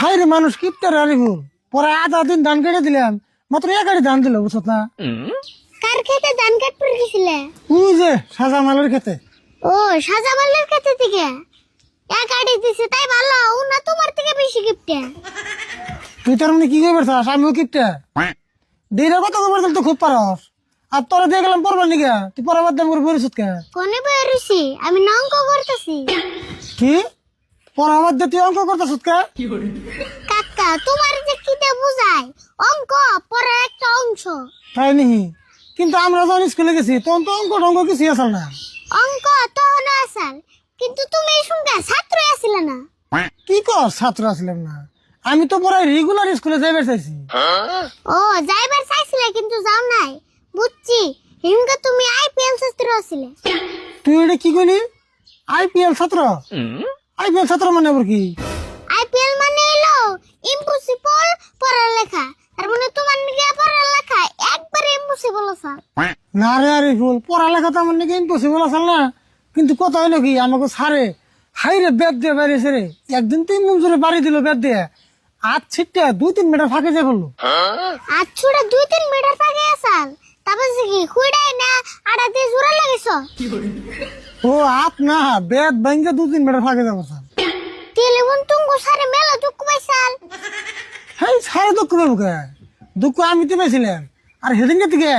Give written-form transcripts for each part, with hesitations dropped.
High রে মানুষ কিপটার আরে ভুল পরে আধা দিন ধান কেটে দিলাম মাত্র এক আড়ি ধান দিল বুঝছ না। কার খেতে ধান কাটতে গেছিলে? ওই যে সাজা মালের খেতে। ও সাজামালের খেতে থেকে এক আড়ি দিছে তাই ভালো ও না তোমার থেকে বেশি গিফটে। তুই তার মানে কি করবে চাস আমিও কিপটা দিনের কথা খবর তো খুব পারস আর তোরা দিয়ে গেলাম পড়বার নিকে তুই পড়াবার দাম করে পরিশোধ কে কোনে বই রইছি আমি অঙ্ক করতেছি। কি পড়াবার দিয়ে তুই অঙ্ক করতেছ কে? কাকা তোমার যে কিতে বুঝায় অঙ্ক পড়ার একটা অংশ। তাই নিহি কিন্তু আমরা যখন স্কুলে গেছি তখন তো অঙ্ক টঙ্ক কিছুই আসল না। অঙ্ক তখন আসাল কিন্তু তুমি এই সঙ্গে ছাত্র আছিলে না। কি কর ছাত্র আসলাম না আমি তো পড়াই রেগুলার স্কুলে যাইবার চাইছি। ও যাইবার চাইছিলে কিন্তু যাও নাই বুঝছি হিমকা তুমি আইপিএল ছাত্র আছিলে। তুই এটা কি কইলি আইপিএল ছাত্র? আইপিএল ছাত্র মানে আবার কি? আইপিএল মানে এলো ইম্পসিবল পড়ালেখা তার মানে তোমার নিকে পড়ালেখা একবারে ইম্পসিবল স্যার। না রে আরে ফুল পড়ালেখা তো আমার নাকি ইম্পসিবল আসল না কিন্তু কথা হইলো কি আমাকে সারে হাই রে বেদ দিয়ে বেরিয়েছে রে একদিন তিন মঞ্জুরে বাড়ি দিল বেদ দিয়ে আজ ছিটটা 2-3 মিটার ফাঁকে যায় বললো। আজ ছুড়ে 2-3 মিটার পাগে আসাল তারপর কি খুইড়াই না আড়া দিয়ে জোড়া লাগিস। ও আপ না বেদ ব্যাংকে 2-3 মিটার ফাঁকে যাবো স্যার। টেলিফোন তুঙ্গু সারে মেলা দুঃখ পাইছাল। হ্যাঁ সারে দুঃখ পাবো কে দুঃখ আমি তো পাইছিলাম আর সেদিনকে থেকে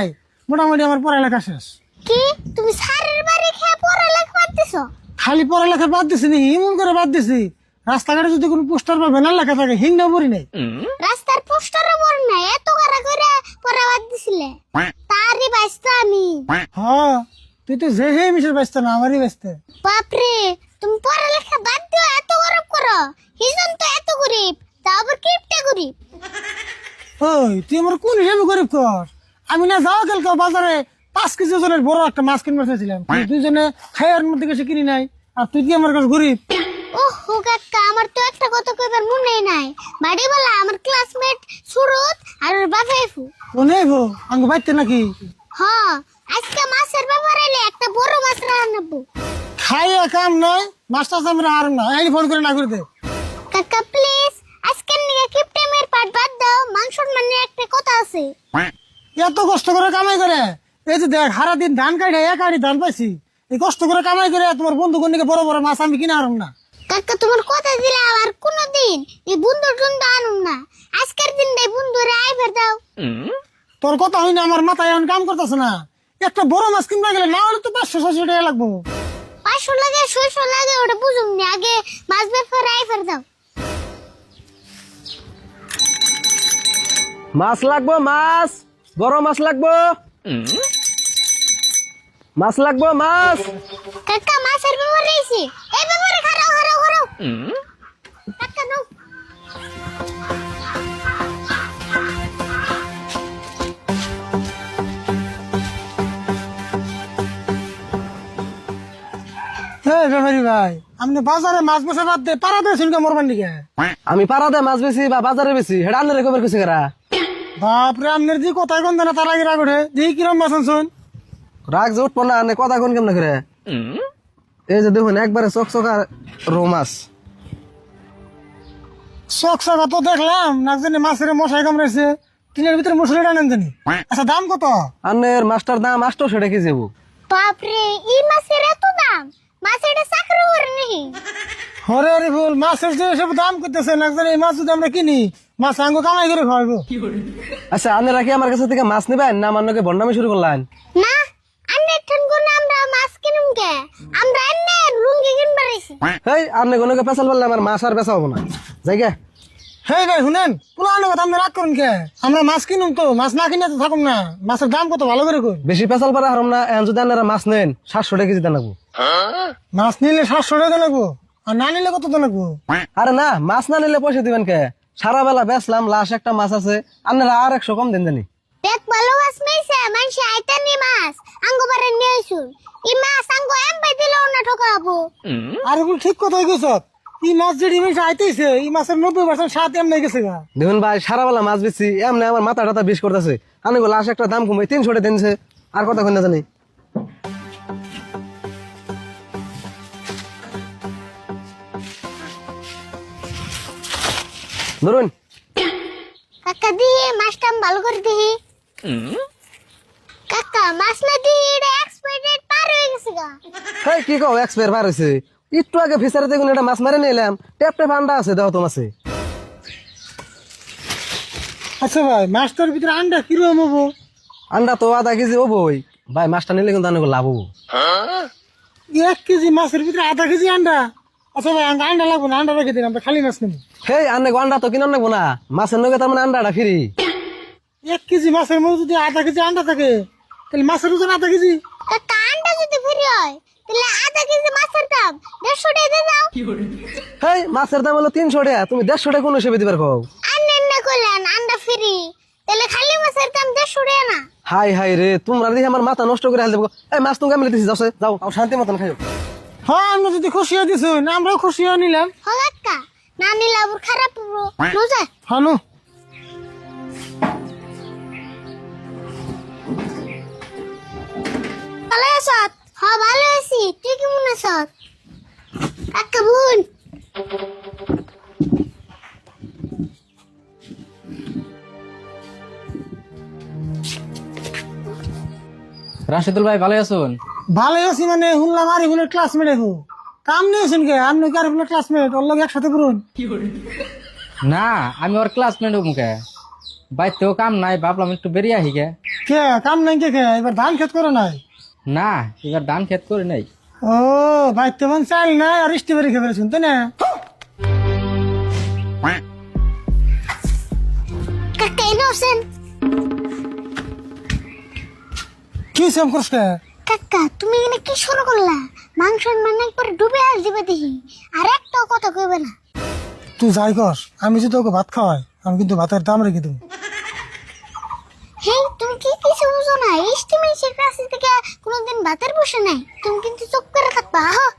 মোটামুটি আমার পড়ালেখা শেষ। কি তুমি সারের বাড়ি খেয়ে পড়ালেখা করতেছো? খালি পড়ালেখা বাদ দিছি নি এমন করে বাদ দিছি রাস্তাঘাটে যদি কোনো পোস্টার বা ব্যানার লেখা থাকে হিংনা পড়ি নাই। রাস্তার পোস্টারে বড় না এত কারা করে পড়াবাদ দিছিলে তারই বাইস্তা আমি। হ্যাঁ তুই তো যে হে মিশের ব্যস্ত না আমারই ব্যস্ত। বাপরে তুমি পড়ালেখা বাদ দিও এত গরব করো হিজন তো এত গরিব তা আবার কিপটা গরিব। ওই তুই আমার কোন হিসাবে গরিব কর আমি না যাওয়া কালকে বাজারে 5 কেজি ওজনের বড় একটা মাছ কিনতে চাইছিলাম দুইজনে খাইয়ার মধ্যে গেছে কিনি নাই আর তুই কি আমার কাছে গরিব? ওহো কাকা আমার তো একটা কথা কইবার মনে নাই বাড়িওয়ালা আমার ক্লাসমেট সুরত আর ওর বাবাইফু। ও নেই ভো আঙ্গ বাইতে নাকি হ্যাঁ আজকে মাছের ব্যাপার এলে একটা বড় মাছ রান্নাবো। খাইয়া কাম নাই মাছটা আমরা আর না এই ফোন করে না করে দে। কাকা প্লিজ আজকে নিয়ে কিপটেমের পাট বাদ দাও মাংসর মানে একটা কথা আছে। এত কষ্ট করে কামাই করে এই যে দেখ সারা দিন ধান কাটে এক আড়ি ধান পাইছি এই কষ্ট করে কামাই করে তোমার বন্ধু কোন বড় বড় মাছ আমি কিনে আরম না। কাকা তোমার কথা দিলে আর কোনদিন এই বন্ধুর জন্য আনুম না আজকের দিনটাই বন্ধুরে আইবার দাও। তোর কথা হই না আমার মাথায় এখন কাম করতেছে না একটা বড় মাছ কিনতে গেলে না হলে তো 500-600 টাকা লাগবো। 500 লাগে 600 লাগে ওটা বুঝুম না আগে মাছ ব্যাপার আইবার দাও। মাছ লাগবো মাছ বড় মাছ লাগবো মাছ লাগবো মাছ। কাকা মাছের ব্যাপার রইছে এই ব্যাপারে খারাও খারাও খারাও কাকা নাও। হ্যাঁ ব্যাপারী ভাই আপনি বাজারে মাছ বসে বাদ দে পাড়া দিয়ে শুনকে মরবার নিকে। আমি পাড়াতে মাছ বেশি বা বাজারে বেশি হেটা আনলে খবর কিছু করা বাপরে আপনার যে কথা কোন দেনা তার আগে রাগ ওঠে দেখি কিরম মাছ আনছুন। রাগ যে উঠবো না আনে কথা কোন কেমন করে এই যে দেখুন একবারে চকচকা রৌ মাছ। শখ শখ তো দেখলাম না জানি মাছের মশাই কামড়েছে টিনের ভিতরে মশলা টানেন জানি। আচ্ছা দাম কত? আনের মাছটার দাম 800 টাকা কেজি। বাপরে এই মাছের এত দাম মাছ এটা চাকরি করে নাকি? হরে হরে ফুল মাছের যে সব দাম করতেছে না জানি এই মাছ যদি আমরা কিনি মাছ আঙ্গ কামাই করে খাওয়াবো। আচ্ছা আনেরা কি আমার কাছে থেকে মাছ নেবেন না মান্যকে বন্ডামি শুরু করলেন? না আন্নের ঠান কোন আমরা মাছ কিনুম কে আমরা আন্নে লুঙ্গি কিনবার আইছি। এই আনে কোনকে পেছাল বললে আমার মাছ আর পেছা হবো না জায়গা। হ্যাঁ ভাই শুনেন পুরানো কথা আপনি রাগ করুন কে আমরা মাছ কিনুম তো মাছ না কিনে তো থাকুন না মাছের দাম কত ভালো করে কই। বেশি পেছাল পারা হারম না এখন যদি আনারা মাছ নেন 700 টাকা কেজি দেন লাগবো। মাছ নিলে 700 টাকা লাগবো আর না নিলে কত টাকা লাগবো? আরে না মাছ না নিলে পয়সা দিবেন কে সারা বেলা বেচলাম লাশ একটা মাছ আছে আপনারা আর 100 কম দেন জানি। দেখ ভালো মাছ মেইছে মানুষ আইতানি মাছ আঙ্গ বারে নিয়ে আইছুন এই মাছ আঙ্গ এমবাই দিলেও না ঠকাবো। আর এগুলো ঠিক কথা কইছ এই মাছ যেটি মেশে আইতেছে এই মাছের 90% স্বাদ এমনি গেছে গা। দেখুন ভাই সারা বেলা মাছ বেচছি এমনি আমার মাথা টাথা বিষ করতেছে আমি লাশ একটা দাম কমে 300 টাকা দিনছে আর কথা কই না জানি। ধরুন কাকা দিহি মাছটা ভালো করে দিহি কাকা মাছ না দিহি এটা এক্সপায়ার পার হয়ে গেছে গা হেই কি কও এক্সপায়ার বার হইছে একটু আগে ফিসারে দেখুন এটা মাছ মারে নিলাম টেপ টেপ আন্ডা আছে দাও তো মাছে আচ্ছা ভাই মাছটার ভিতরে আন্ডা কিরকম হবো? আন্ডা তো আধা কেজি হবোই ভাই মাছটা নিলে কিন্তু অনেক লাভ হবো 1 কেজি মাছের ভিতরে আধা কেজি আন্ডা? আচ্ছা ভাই আন্ডা লাগবো না, আন্ডা রেখে দিন, আমরা খালি মাছ নেবো। হেই আন্নে আন্ডা তো কিনা নেবো না মাছের নগে তার মানে আন্ডাটা ফ্রি 1 কেজি মাছের মধ্যে যদি আধা কেজি আন্ডা থাকে তাহলে মাছের ওজন আধা কেজি। কাকা আন্ডা যদি ফ্রি হয় তাহলে আধা কেজি মাছের দাম 150 টাকা দিয়ে দাও হেই মাছের দাম হলো 300 টাকা তুমি 150 টাকা কোন হিসেবে দিবার কও আন্ডা না করলেন আন্ডা ফ্রি তাহলে খালি মাছের দাম 150 টাকা না হাই হাই রে তোমরা দেখি আমার মাথা নষ্ট করে হাল দেবো এই মাছ তুমি আমি দিছি যাও যাও শান্তি মতন খাইও হ্যাঁ আমরা যদি খুশি হয়ে দিছো না আমরাও খুশি হয়ে নিলাম। হ কাকা না নিলে আবার খারাপ হবো বুঝা হানু ভালো আছো? হ্যাঁ ভালো আছি, তুই কেমন আছো? কাকা বোন রাশেদুল ভাই ভালো আছেন? ভালো আছি মানে শুনলাম আর এগুলো ক্লাসমেট এখন কাম নিয়েছেন কে আর নাকি আর এগুলো ক্লাসমেট ওর লোক একসাথে করুন। না আমি ওর ক্লাসমেট মুখে বাইতেও কাম নাই ভাবলাম একটু বেরিয়ে আহি গে। কে কাম নাই কে এবার ধান ক্ষেত করে নাই? না এবার ধান ক্ষেত করে নাই। ও ভাই তেমন চাল নাই আর স্ট্রবেরি খেয়ে ফেলেছেন তাই না? কাকা ইনোসেন্ট কি সেম করছ কে? কাকা তুমি এখানে কি শুরু করলা? মাংস মানে একবার ডুবে আর দিবে দেখি আর একটাও কথা কইবে না। তুই যাই কর আমি যদি তোকে ভাত খাওয়াই আমি কিন্তু ভাতের দাম রেখে দেবো। হেই তুমি কি কিছু বুঝো না, এস্টিমেশন ক্লাস থেকে কোনোদিন ভাতের বসে নাই, তুমি কিন্তু চুপ করে থাকবা। হ্যাঁ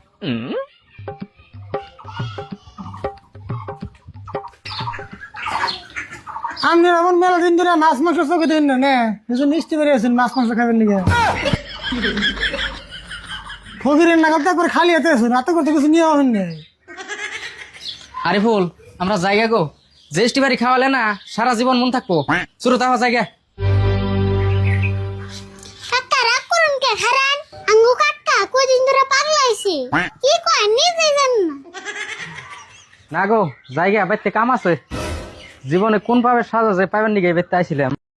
আপনি এমন মেলা দিন ধরে মাছ মাংস চোখে দিন না নে এজন্য মিষ্টি বেরিয়ে আছেন মাছ মাংস খাবেন নাকি? ফকিরের নাগাল তো একবার খালি হাতে আছেন রাতে করতে কিছু নিয়ে হবেন না। আরে ফুল আমরা জায়গা গো যে বাড়ি খাওয়ালে না সারা জীবন মন থাকবো শুরু তাওয়া জায়গা। কাকা রাগ করুন কে হারান আঙ্গু কাকা কয়দিন ধরে পাগলাইছে কি কয় নিজে জান না। না গো জায়গা বাইতে কাম আছে জীবনে কোন পাবে সাজা যায় পাইবেন নিগে বাইতে আইছিলাম।